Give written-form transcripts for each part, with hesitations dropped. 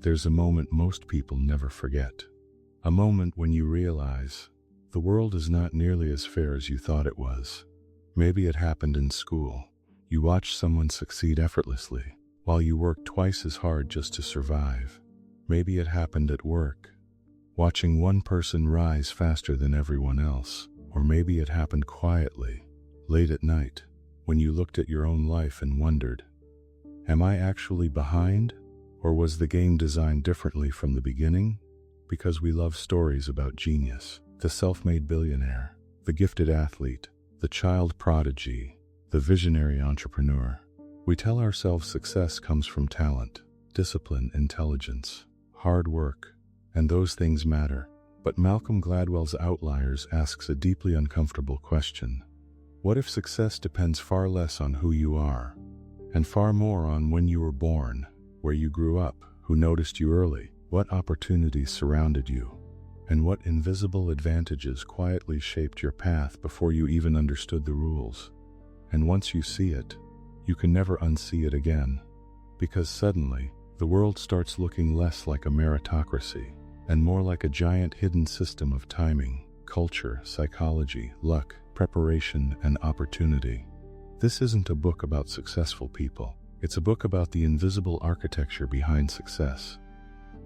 there's a moment most people never forget. A moment when you realize the world is not nearly as fair as you thought it was. Maybe it happened in school. You watched someone succeed effortlessly, while you worked twice as hard just to survive. Maybe it happened at work, watching one person rise faster than everyone else. Or maybe it happened quietly, late at night, when you looked at your own life and wondered, am I actually behind? Or was the game designed differently from the beginning? Because we love stories about genius, the self-made billionaire, the gifted athlete, the child prodigy, the visionary entrepreneur. We tell ourselves success comes from talent, discipline, intelligence, hard work, and those things matter. But Malcolm Gladwell's Outliers asks a deeply uncomfortable question. What if success depends far less on who you are, and far more on when you were born, where you grew up, who noticed you early, what opportunities surrounded you, and what invisible advantages quietly shaped your path before you even understood the rules? And once you see it, you can never unsee it again, because suddenly, the world starts looking less like a meritocracy, and more like a giant hidden system of timing, culture, psychology, luck, preparation, and opportunity. This isn't a book about successful people. It's a book about the invisible architecture behind success.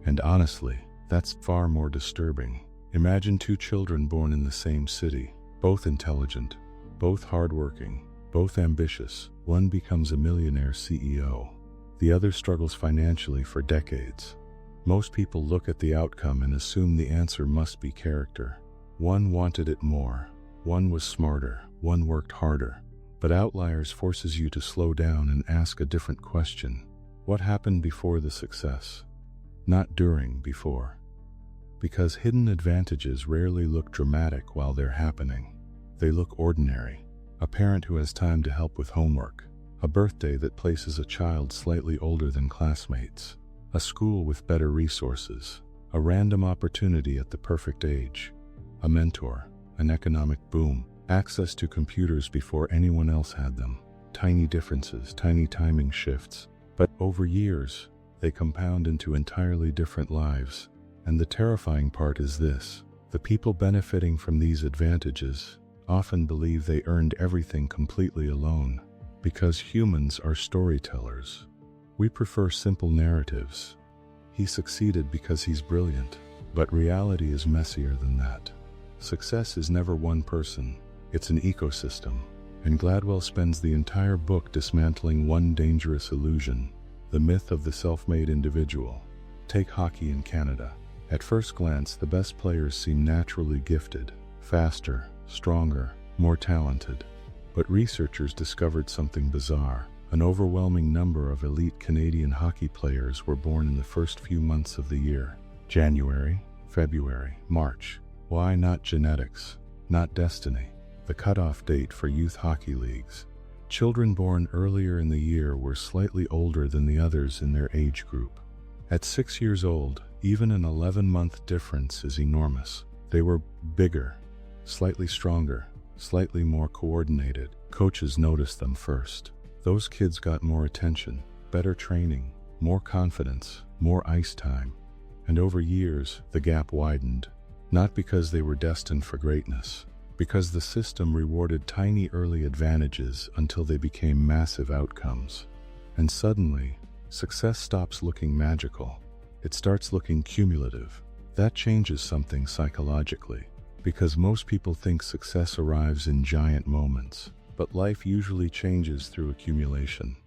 And honestly, that's far more disturbing. Imagine two children born in the same city, both intelligent, both hardworking, both ambitious. One becomes a millionaire CEO. The other struggles financially for decades. Most people look at the outcome and assume the answer must be character. One wanted it more. One was smarter. One worked harder. But Outliers forces you to slow down and ask a different question. What happened before the success? Not during, before. Because hidden advantages rarely look dramatic while they're happening. They look ordinary. A parent who has time to help with homework. A birthday that places a child slightly older than classmates. A school with better resources. A random opportunity at the perfect age. A mentor. An economic boom. Access to computers before anyone else had them. Tiny differences, tiny timing shifts. But over years, they compound into entirely different lives. And the terrifying part is this. The people benefiting from these advantages often believe they earned everything completely alone. Because humans are storytellers. We prefer simple narratives. He succeeded because he's brilliant. But reality is messier than that. Success is never one person. It's an ecosystem. And Gladwell spends the entire book dismantling one dangerous illusion. The myth of the self-made individual. Take hockey in Canada. At first glance, the best players seem naturally gifted. Faster, stronger, more talented. But researchers discovered something bizarre. An overwhelming number of elite Canadian hockey players were born in the first few months of the year. January, February, March. Why not genetics? Not destiny. The cutoff date for youth hockey leagues. Children born earlier in the year were slightly older than the others in their age group. At 6 years old, even an 11-month difference is enormous. They were bigger, slightly stronger, slightly more coordinated. Coaches noticed them first. Those kids got more attention, better training, more confidence, more ice time. And over years, the gap widened. Not because they were destined for greatness, because the system rewarded tiny early advantages until they became massive outcomes. And suddenly, success stops looking magical. It starts looking cumulative. That changes something psychologically, because most people think success arrives in giant moments. But life usually changes through accumulation.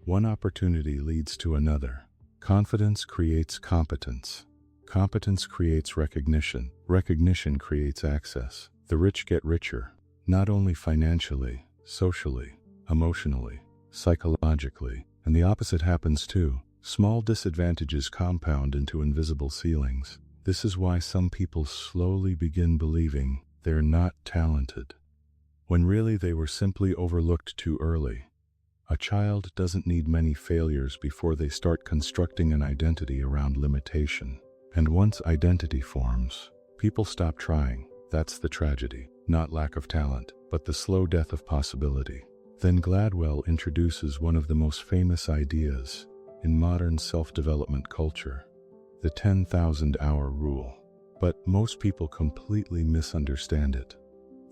One opportunity leads to another. Confidence creates competence. Competence creates recognition. Recognition creates access. The rich get richer, not only financially, socially, emotionally, psychologically, and the opposite happens too. Small disadvantages compound into invisible ceilings. This is why some people slowly begin believing they're not talented, when really they were simply overlooked too early. A child doesn't need many failures before they start constructing an identity around limitation. And once identity forms, people stop trying. That's the tragedy. Not lack of talent, but the slow death of possibility. Then Gladwell introduces one of the most famous ideas in modern self-development culture. the 10,000-hour rule. But most people completely misunderstand it.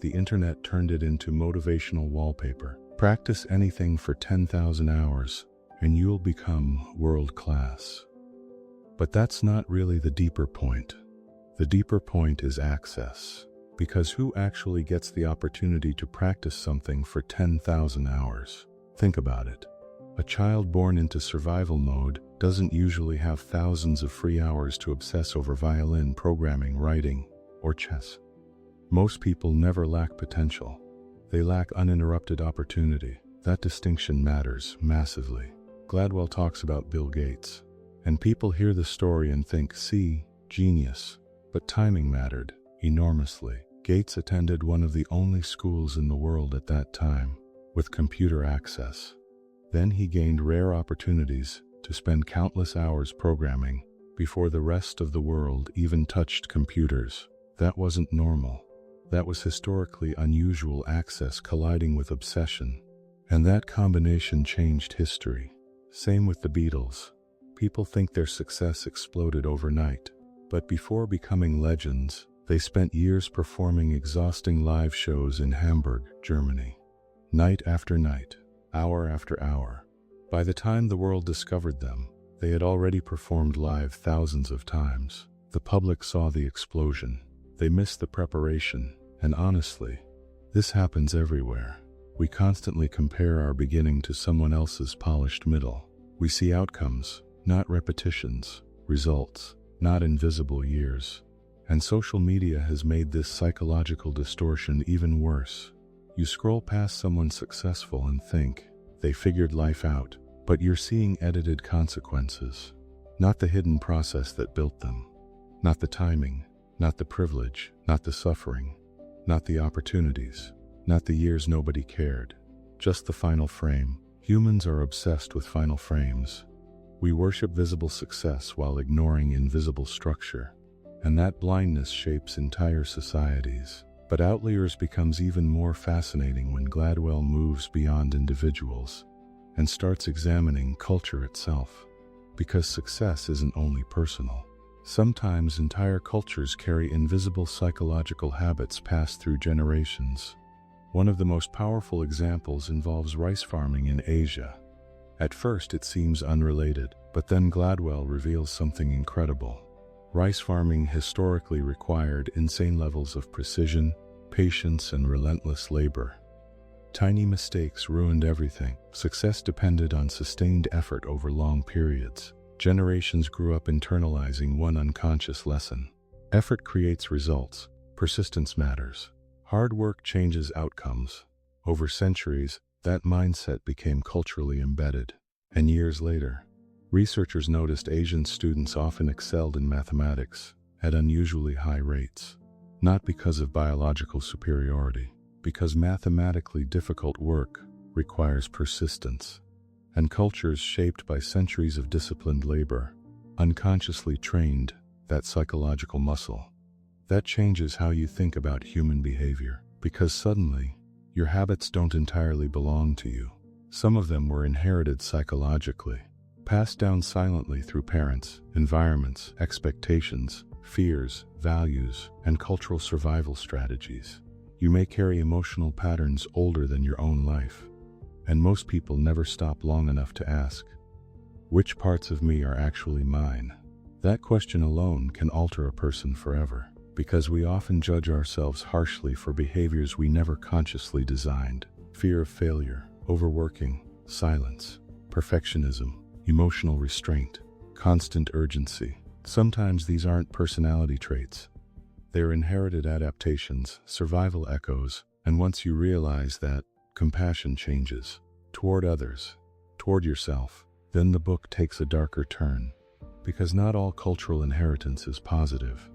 The internet turned it into motivational wallpaper. Practice anything for 10,000 hours, and you'll become world-class. But that's not really the deeper point. The deeper point is access. Because who actually gets the opportunity to practice something for 10,000 hours? Think about it. A child born into survival mode doesn't usually have thousands of free hours to obsess over violin, programming, writing, or chess. Most people never lack potential. They lack uninterrupted opportunity. That distinction matters massively. Gladwell talks about Bill Gates. And people hear the story and think, see, genius. But timing mattered enormously. Gates attended one of the only schools in the world at that time with computer access. Then he gained rare opportunities to spend countless hours programming before the rest of the world even touched computers. That wasn't normal. That was historically unusual access colliding with obsession. And that combination changed history. Same with the Beatles. People think their success exploded overnight. But before becoming legends, they spent years performing exhausting live shows in Hamburg, Germany. Night after night, hour after hour. By the time the world discovered them, they had already performed live thousands of times. The public saw the explosion. They missed the preparation. And honestly, this happens everywhere. We constantly compare our beginning to someone else's polished middle. We see outcomes, not repetitions, results, not invisible years. And social media has made this psychological distortion even worse. You scroll past someone successful and think, they figured life out, but you're seeing edited consequences. Not the hidden process that built them. Not the timing, not the privilege, not the suffering, not the opportunities, not the years nobody cared. Just the final frame. Humans are obsessed with final frames. We worship visible success while ignoring invisible structure. And that blindness shapes entire societies. But Outliers becomes even more fascinating when Gladwell moves beyond individuals and starts examining culture itself. Because success isn't only personal. Sometimes entire cultures carry invisible psychological habits passed through generations. One of the most powerful examples involves rice farming in Asia. At first it seems unrelated, but then Gladwell reveals something incredible. Rice farming historically required insane levels of precision, patience, and relentless labor. Tiny mistakes ruined everything. Success depended on sustained effort over long periods. Generations grew up internalizing one unconscious lesson. Effort creates results. Persistence matters. Hard work changes outcomes. Over centuries, that mindset became culturally embedded. And years later, researchers noticed Asian students often excelled in mathematics at unusually high rates. Not because of biological superiority, because mathematically difficult work requires persistence. And cultures shaped by centuries of disciplined labor unconsciously trained that psychological muscle. That changes how you think about human behavior, because suddenly, your habits don't entirely belong to you. Some of them were inherited psychologically, passed down silently through parents, environments, expectations, fears, values, and cultural survival strategies. You may carry emotional patterns older than your own life. And most people never stop long enough to ask, which parts of me are actually mine? That question alone can alter a person forever, because we often judge ourselves harshly for behaviors we never consciously designed. Fear of failure, overworking, silence, perfectionism, emotional restraint, constant urgency. Sometimes these aren't personality traits. They're inherited adaptations, survival echoes, and once you realize that, compassion changes toward others, toward yourself. Then the book takes a darker turn, because not all cultural inheritance is positive.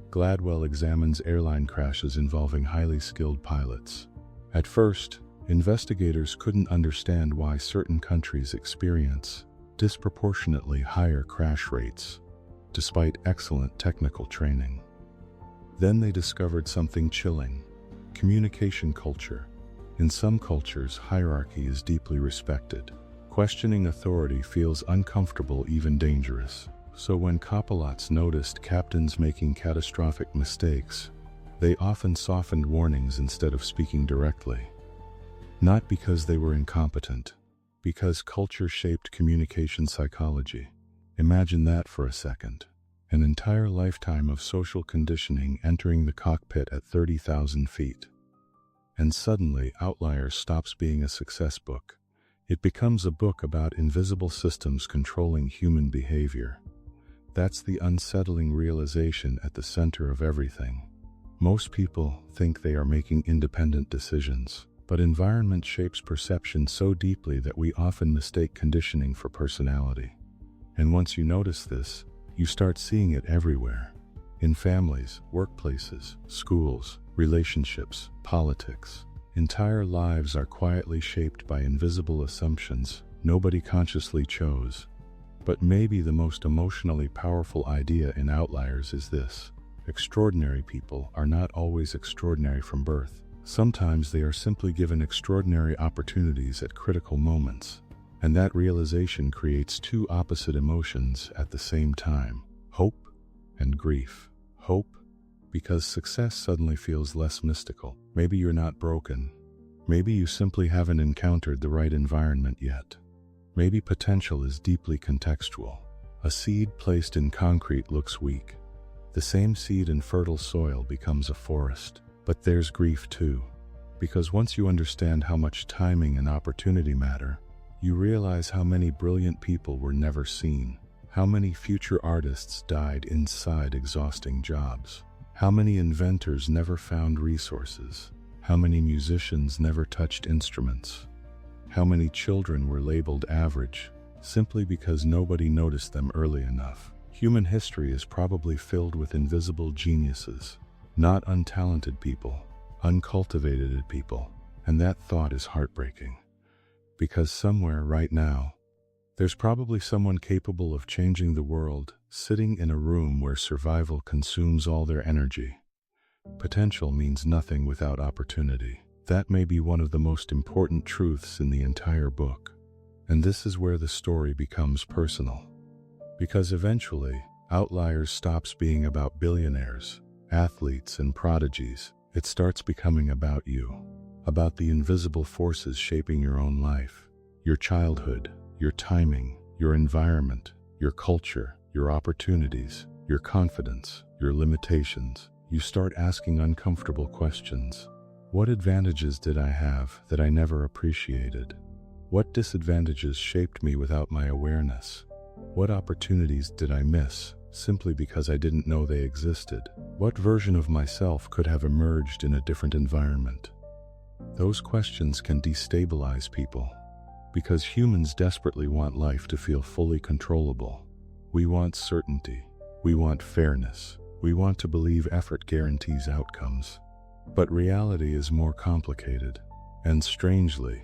Gladwell examines airline crashes involving highly skilled pilots. At first, investigators couldn't understand why certain countries experience disproportionately higher crash rates, despite excellent technical training. Then they discovered something chilling: communication culture. In some cultures, hierarchy is deeply respected. Questioning authority feels uncomfortable, even dangerous. So when copilots noticed captains making catastrophic mistakes, they often softened warnings instead of speaking directly. Not because they were incompetent, because culture shaped communication psychology. Imagine that for a second. An entire lifetime of social conditioning entering the cockpit at 30,000 feet. And suddenly, Outliers stops being a success book. It becomes a book about invisible systems controlling human behavior. That's the unsettling realization at the center of everything. Most people think they are making independent decisions, but environment shapes perception so deeply that we often mistake conditioning for personality. And once you notice this, you start seeing it everywhere. In families, workplaces, schools, relationships, politics. Entire lives are quietly shaped by invisible assumptions nobody consciously chose. But maybe the most emotionally powerful idea in Outliers is this: extraordinary people are not always extraordinary from birth. Sometimes they are simply given extraordinary opportunities at critical moments. And that realization creates two opposite emotions at the same time: hope and grief. Hope, because success suddenly feels less mystical. Maybe you're not broken. Maybe you simply haven't encountered the right environment yet. Maybe potential is deeply contextual. A seed placed in concrete looks weak. The same seed in fertile soil becomes a forest. But there's grief too. Because once you understand how much timing and opportunity matter, you realize how many brilliant people were never seen. How many future artists died inside exhausting jobs. How many inventors never found resources. How many musicians never touched instruments. How many children were labeled average, simply because nobody noticed them early enough. Human history is probably filled with invisible geniuses, not untalented people, uncultivated people, and that thought is heartbreaking. Because somewhere right now, there's probably someone capable of changing the world, sitting in a room where survival consumes all their energy. Potential means nothing without opportunity. That may be one of the most important truths in the entire book. And this is where the story becomes personal. Because eventually, Outliers stops being about billionaires, athletes, and prodigies. It starts becoming about you. About the invisible forces shaping your own life. Your childhood, your timing, your environment, your culture, your opportunities, your confidence, your limitations. You start asking uncomfortable questions. What advantages did I have that I never appreciated? What disadvantages shaped me without my awareness? What opportunities did I miss simply because I didn't know they existed? What version of myself could have emerged in a different environment? Those questions can destabilize people, because humans desperately want life to feel fully controllable. We want certainty. We want fairness. We want to believe effort guarantees outcomes. But reality is more complicated. And strangely,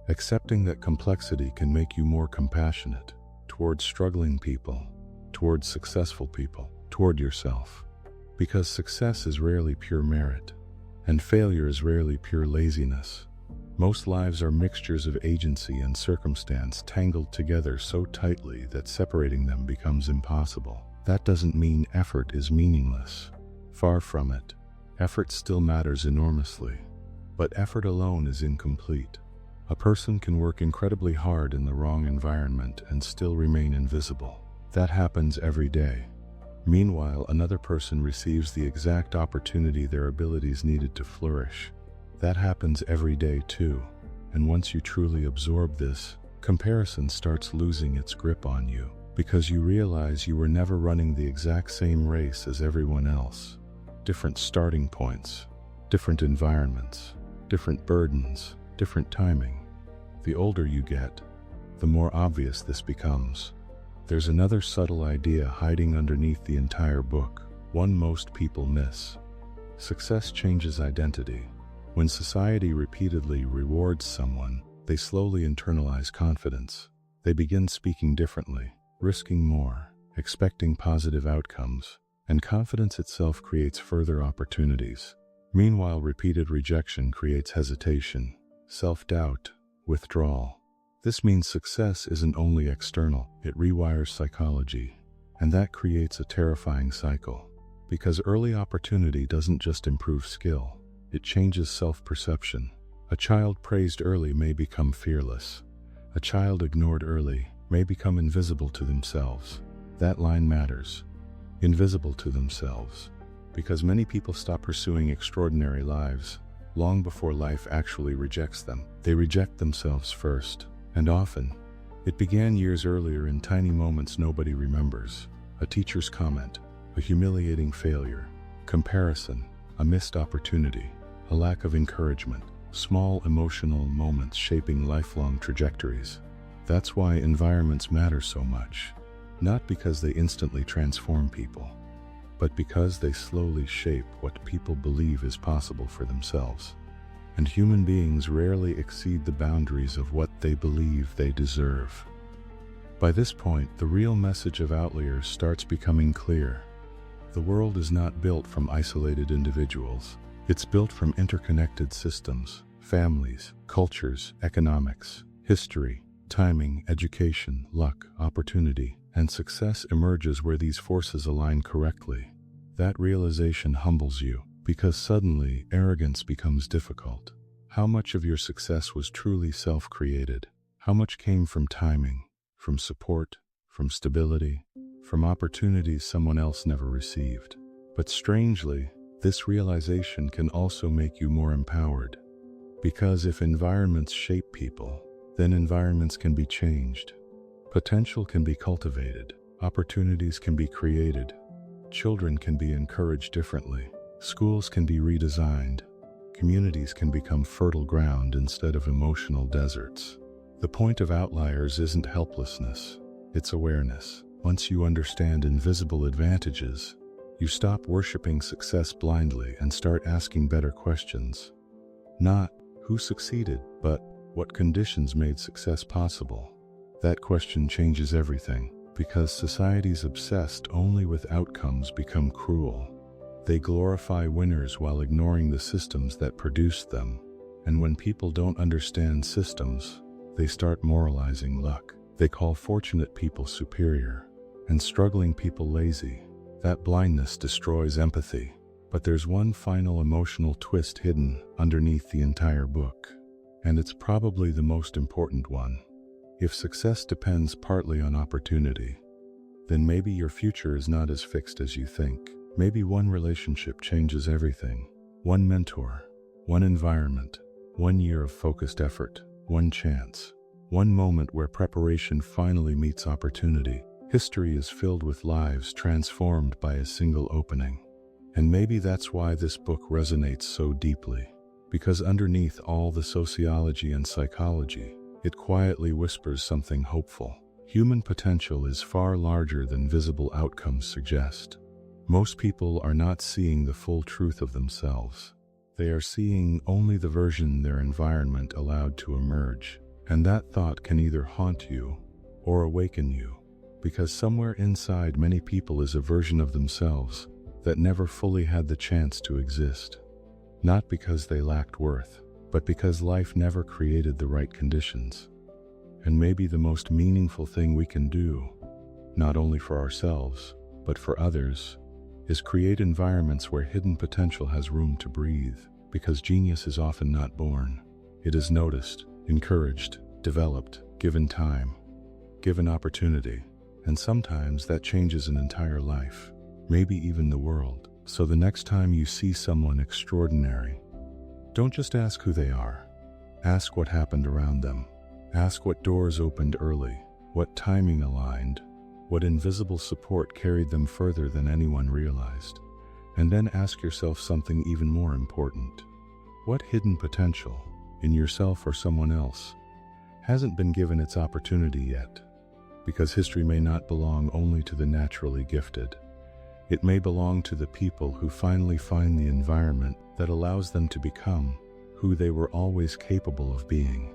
accepting that complexity can make you more compassionate toward struggling people, toward successful people, toward yourself. Because success is rarely pure merit, and failure is rarely pure laziness. Most lives are mixtures of agency and circumstance tangled together so tightly that separating them becomes impossible. That doesn't mean effort is meaningless. Far from it. Effort still matters enormously. But effort alone is incomplete. A person can work incredibly hard in the wrong environment and still remain invisible. That happens every day. Meanwhile, another person receives the exact opportunity their abilities needed to flourish. That happens every day too. And once you truly absorb this, comparison starts losing its grip on you, because you realize you were never running the exact same race as everyone else. Different starting points, different environments, different burdens, different timing. The older you get, the more obvious this becomes. There's another subtle idea hiding underneath the entire book, one most people miss. Success changes identity. When society repeatedly rewards someone, they slowly internalize confidence. They begin speaking differently, risking more, expecting positive outcomes, and confidence itself creates further opportunities. Meanwhile, repeated rejection creates hesitation, self-doubt, withdrawal. This means success isn't only external, it rewires psychology. And that creates a terrifying cycle. Because early opportunity doesn't just improve skill, it changes self-perception. A child praised early may become fearless. A child ignored early may become invisible to themselves. That line matters. Invisible to themselves. Because many people stop pursuing extraordinary lives long before life actually rejects them. They reject themselves first. And often, it began years earlier in tiny moments nobody remembers. A teacher's comment, a humiliating failure, comparison, a missed opportunity, a lack of encouragement, small emotional moments shaping lifelong trajectories. That's why environments matter so much. Not because they instantly transform people, but because they slowly shape what people believe is possible for themselves. And human beings rarely exceed the boundaries of what they believe they deserve. By this point, the real message of Outliers starts becoming clear. The world is not built from isolated individuals. It's built from interconnected systems, families, cultures, economics, history, timing, education, luck, opportunity, and success emerges where these forces align correctly. That realization humbles you, because suddenly arrogance becomes difficult. How much of your success was truly self-created? How much came from timing, from support, from stability, from opportunities someone else never received? But strangely, this realization can also make you more empowered. Because if environments shape people, then environments can be changed. Potential can be cultivated. Opportunities can be created. Children can be encouraged differently. Schools can be redesigned. Communities can become fertile ground instead of emotional deserts. The point of Outliers isn't helplessness, it's awareness. Once you understand invisible advantages, you stop worshiping success blindly and start asking better questions. Not who succeeded, but what conditions made success possible. That question changes everything, because societies obsessed only with outcomes become cruel. They glorify winners while ignoring the systems that produced them. And when people don't understand systems, they start moralizing luck. They call fortunate people superior, and struggling people lazy. That blindness destroys empathy. But there's one final emotional twist hidden underneath the entire book. And it's probably the most important one. If success depends partly on opportunity, then maybe your future is not as fixed as you think. Maybe one relationship changes everything. One mentor, one environment, 1 year of focused effort, one chance, one moment where preparation finally meets opportunity. History is filled with lives transformed by a single opening. And maybe that's why this book resonates so deeply. Because underneath all the sociology and psychology, it quietly whispers something hopeful. Human potential is far larger than visible outcomes suggest. Most people are not seeing the full truth of themselves. They are seeing only the version their environment allowed to emerge. And that thought can either haunt you or awaken you. Because somewhere inside many people is a version of themselves that never fully had the chance to exist. Not because they lacked worth, but because life never created the right conditions. And maybe the most meaningful thing we can do, not only for ourselves, but for others, is create environments where hidden potential has room to breathe. Because genius is often not born. It is noticed, encouraged, developed, given time, given opportunity. And sometimes that changes an entire life, maybe even the world. So the next time you see someone extraordinary, don't just ask who they are. Ask what happened around them. Ask what doors opened early, what timing aligned, what invisible support carried them further than anyone realized. And then ask yourself something even more important. What hidden potential, in yourself or someone else, hasn't been given its opportunity yet? Because history may not belong only to the naturally gifted. It may belong to the people who finally find the environment that allows them to become who they were always capable of being.